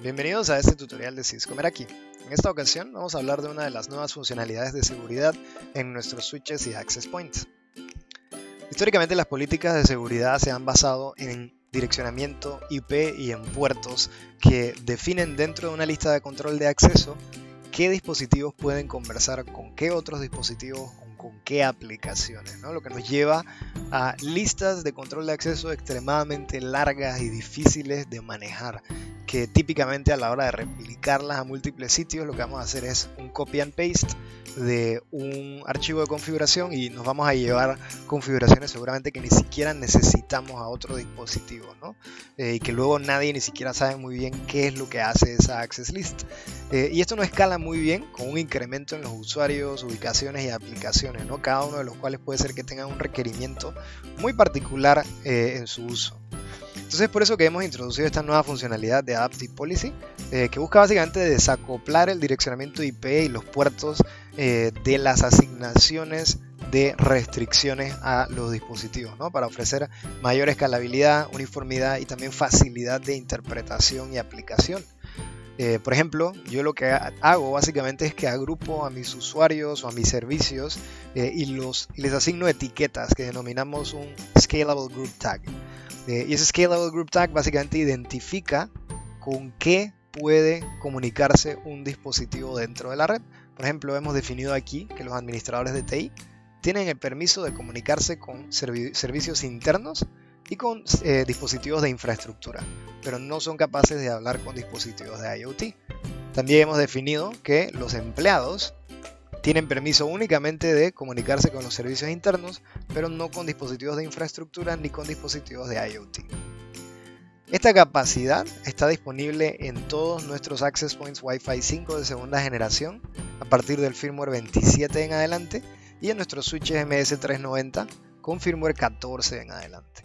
Bienvenidos a este tutorial de Cisco Meraki. En esta ocasión vamos a hablar de una de las nuevas funcionalidades de seguridad en nuestros switches y access points. Históricamente las políticas de seguridad se han basado en direccionamiento IP y en puertos que definen dentro de una lista de control de acceso qué dispositivos pueden conversar con qué otros dispositivos, con qué aplicaciones, ¿no? Lo que nos lleva a listas de control de acceso extremadamente largas y difíciles de manejar, que típicamente a la hora de replicarlas a múltiples sitios lo que vamos a hacer es un copy and paste de un archivo de configuración y nos vamos a llevar configuraciones seguramente que ni siquiera necesitamos a otro dispositivo, ¿no? Y que luego nadie ni siquiera sabe muy bien qué es lo que hace esa access list. Y esto no escala muy bien con un incremento en los usuarios, ubicaciones y aplicaciones, ¿no? Cada uno de los cuales puede ser que tenga un requerimiento muy particular en su uso. Entonces es por eso que hemos introducido esta nueva funcionalidad de Adaptive Policy, que busca básicamente desacoplar el direccionamiento IP y los puertos de las asignaciones de restricciones a los dispositivos, ¿no? Para ofrecer mayor escalabilidad, uniformidad y también facilidad de interpretación y aplicación. Por ejemplo, yo lo que hago básicamente es que agrupo a mis usuarios o a mis servicios y les asigno etiquetas que denominamos un Scalable Group Tag. Y ese Scalable Group Tag básicamente identifica con qué puede comunicarse un dispositivo dentro de la red. Por ejemplo, hemos definido aquí que los administradores de TI tienen el permiso de comunicarse con servicios internos y con dispositivos de infraestructura, pero no son capaces de hablar con dispositivos de IoT. También hemos definido que los empleados tienen permiso únicamente de comunicarse con los servicios internos, pero no con dispositivos de infraestructura ni con dispositivos de IoT. Esta capacidad está disponible en todos nuestros access points Wi-Fi 5 de segunda generación a partir del firmware 27 en adelante y en nuestros switches MS390 con firmware 14 en adelante.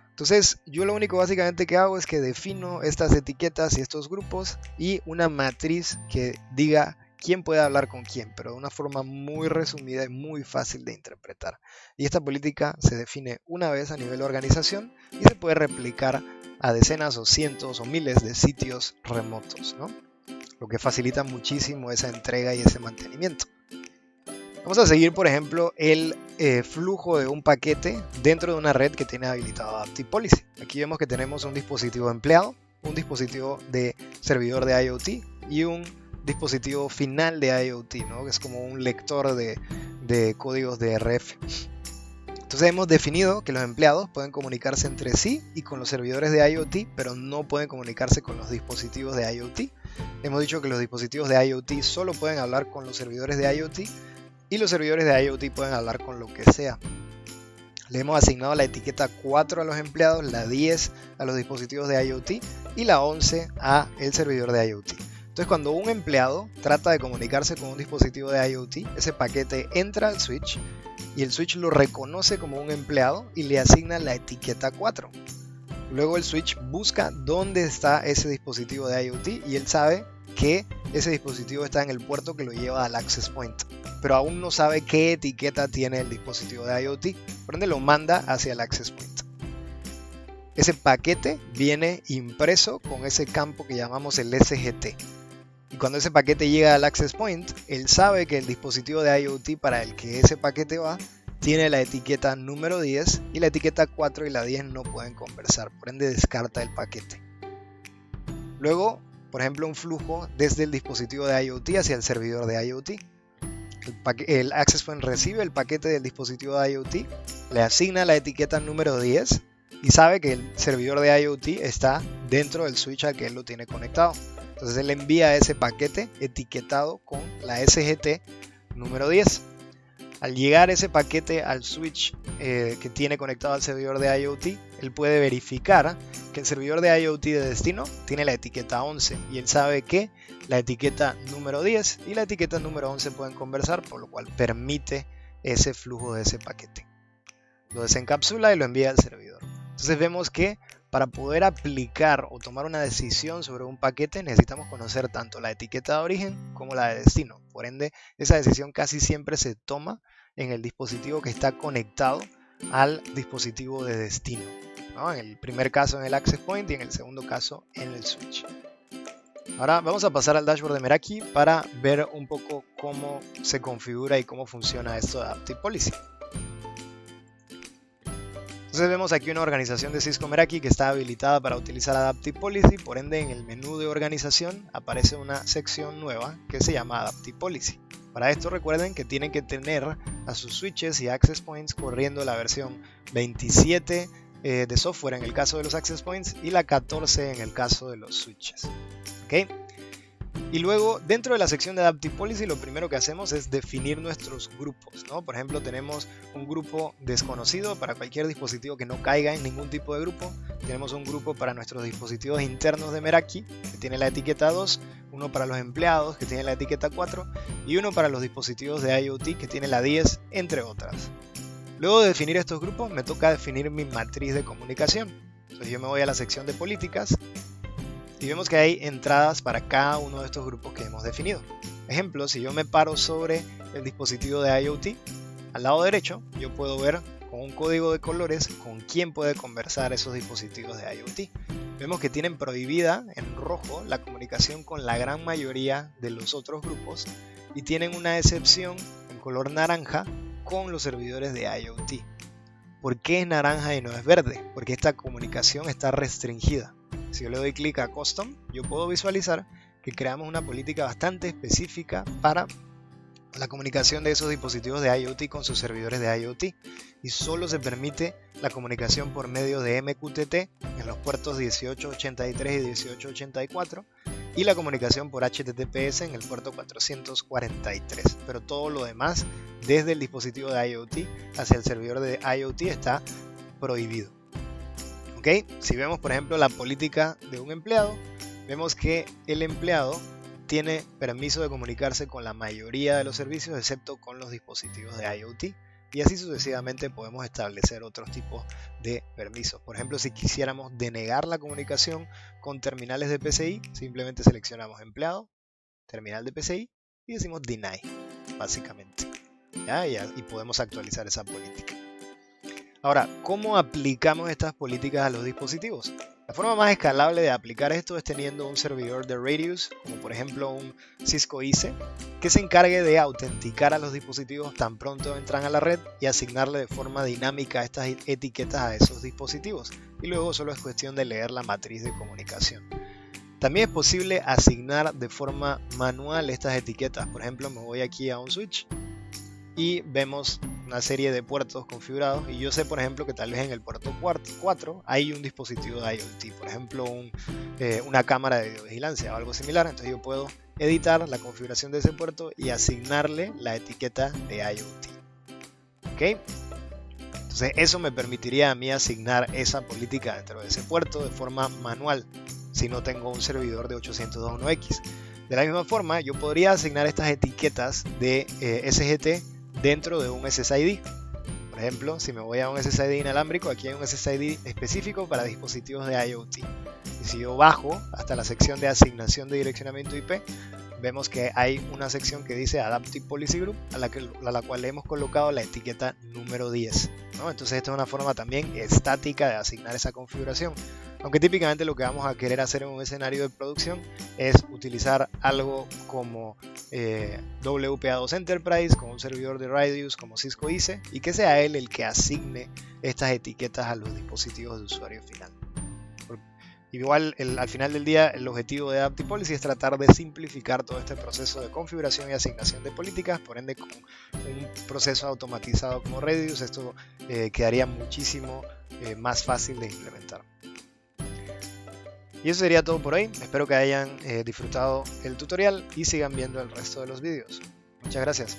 Entonces yo lo único básicamente que hago es que defino estas etiquetas y estos grupos y una matriz que diga quién puede hablar con quién, pero de una forma muy resumida y muy fácil de interpretar. Y esta política se define una vez a nivel de organización y se puede replicar a decenas o cientos o miles de sitios remotos, ¿no? Lo que facilita muchísimo esa entrega y ese mantenimiento. Vamos a seguir, por ejemplo, el flujo de un paquete dentro de una red que tiene habilitado Adaptive Policy. Aquí vemos que tenemos un dispositivo empleado, un dispositivo de servidor de IoT y un dispositivo final de IoT, ¿no? Que es como un lector de códigos de RF. Entonces hemos definido que los empleados pueden comunicarse entre sí y con los servidores de IoT, pero no pueden comunicarse con los dispositivos de IoT. Hemos dicho que los dispositivos de IoT solo pueden hablar con los servidores de IoT y los servidores de IoT pueden hablar con lo que sea. Le hemos asignado la etiqueta 4 a los empleados, la 10 a los dispositivos de IoT y la 11 a el servidor de IoT. Entonces cuando un empleado trata de comunicarse con un dispositivo de IoT, ese paquete entra al switch y el switch lo reconoce como un empleado y le asigna la etiqueta 4. Luego el switch busca dónde está ese dispositivo de IoT y él sabe que ese dispositivo está en el puerto que lo lleva al access point, pero aún no sabe qué etiqueta tiene el dispositivo de IoT, por ende lo manda hacia el access point. Ese paquete viene impreso con ese campo que llamamos el SGT. Y cuando ese paquete llega al access point, él sabe que el dispositivo de IoT para el que ese paquete va tiene la etiqueta número 10 y la etiqueta 4 y la 10 no pueden conversar, por ende descarta el paquete. Luego, por ejemplo, un flujo desde el dispositivo de IoT hacia el servidor de IoT. El access point recibe el paquete del dispositivo de IoT, le asigna la etiqueta número 10 y sabe que el servidor de IoT está dentro del switch al que él lo tiene conectado. Entonces él envía ese paquete etiquetado con la SGT número 10. Al llegar ese paquete al switch que tiene conectado al servidor de IoT, él puede verificar que el servidor de IoT de destino tiene la etiqueta 11 y él sabe que la etiqueta número 10 y la etiqueta número 11 pueden conversar, por lo cual permite ese flujo de ese paquete. Lo desencapsula y lo envía al servidor. Entonces vemos que para poder aplicar o tomar una decisión sobre un paquete necesitamos conocer tanto la etiqueta de origen como la de destino. Por ende, esa decisión casi siempre se toma en el dispositivo que está conectado al dispositivo de destino, ¿no? En el primer caso en el access point y en el segundo caso en el switch. Ahora vamos a pasar al dashboard de Meraki para ver un poco cómo se configura y cómo funciona esto de Adaptive Policy. Entonces vemos aquí una organización de Cisco Meraki que está habilitada para utilizar Adaptive Policy, por ende en el menú de organización aparece una sección nueva que se llama Adaptive Policy. Para esto recuerden que tienen que tener a sus switches y access points corriendo la versión 27 de software en el caso de los access points y la 14 en el caso de los switches. ¿Okay? Y luego dentro de la sección de Adaptive Policy lo primero que hacemos es definir nuestros grupos, ¿no? Por ejemplo, tenemos un grupo desconocido para cualquier dispositivo que no caiga en ningún tipo de grupo. Tenemos un grupo para nuestros dispositivos internos de Meraki que tiene la etiqueta 2, uno para los empleados que tiene la etiqueta 4 y uno para los dispositivos de IoT que tiene la 10, entre otras. Luego de definir estos grupos me toca definir mi matriz de comunicación. Entonces yo me voy a la sección de políticas y vemos que hay entradas para cada uno de estos grupos que hemos definido. Ejemplo, si yo me paro sobre el dispositivo de IoT, al lado derecho yo puedo ver con un código de colores con quién puede conversar esos dispositivos de IoT. Vemos que tienen prohibida en rojo la comunicación con la gran mayoría de los otros grupos y tienen una excepción en color naranja con los servidores de IoT. ¿Por qué es naranja y no es verde? Porque esta comunicación está restringida. Si yo le doy clic a Custom, yo puedo visualizar que creamos una política bastante específica para la comunicación de esos dispositivos de IoT con sus servidores de IoT. Y solo se permite la comunicación por medio de MQTT en los puertos 1883 y 1884 y la comunicación por HTTPS en el puerto 443. Pero todo lo demás, desde el dispositivo de IoT hacia el servidor de IoT, está prohibido. ¿Okay? Si vemos por ejemplo la política de un empleado, vemos que el empleado tiene permiso de comunicarse con la mayoría de los servicios excepto con los dispositivos de IoT y así sucesivamente podemos establecer otros tipos de permisos. Por ejemplo, si quisiéramos denegar la comunicación con terminales de PCI, simplemente seleccionamos empleado, terminal de PCI y decimos deny, básicamente. ¿Ya? Y podemos actualizar esa política. Ahora, ¿cómo aplicamos estas políticas a los dispositivos? La forma más escalable de aplicar esto es teniendo un servidor de Radius, como por ejemplo un Cisco ISE, que se encargue de autenticar a los dispositivos tan pronto entran a la red y asignarle de forma dinámica estas etiquetas a esos dispositivos. Y luego solo es cuestión de leer la matriz de comunicación. También es posible asignar de forma manual estas etiquetas. Por ejemplo, me voy aquí a un switch y vemos una serie de puertos configurados y yo sé por ejemplo que tal vez en el puerto 4 hay un dispositivo de IoT, por ejemplo una cámara de videovigilancia o algo similar. Entonces yo puedo editar la configuración de ese puerto y asignarle la etiqueta de IoT. ¿Okay? Entonces eso me permitiría a mí asignar esa política dentro de ese puerto de forma manual si no tengo un servidor de 802.1x. De la misma forma yo podría asignar estas etiquetas de SGT dentro de un SSID. Por ejemplo, si me voy a un SSID inalámbrico, aquí hay un SSID específico para dispositivos de IoT. Y si yo bajo hasta la sección de asignación de direccionamiento IP, vemos que hay una sección que dice Adaptive Policy Group, a la cual le hemos colocado la etiqueta número 10, ¿no? Entonces esta es una forma también estática de asignar esa configuración. Aunque típicamente lo que vamos a querer hacer en un escenario de producción es utilizar algo como WPA2 Enterprise con un servidor de Radius como Cisco ISE y que sea él el que asigne estas etiquetas a los dispositivos de usuario final. Igual al final del día el objetivo de Adaptive Policy es tratar de simplificar todo este proceso de configuración y asignación de políticas, por ende con un proceso automatizado como Radius esto quedaría muchísimo más fácil de implementar. Y eso sería todo por hoy. Espero que hayan disfrutado el tutorial y sigan viendo el resto de los vídeos. Muchas gracias.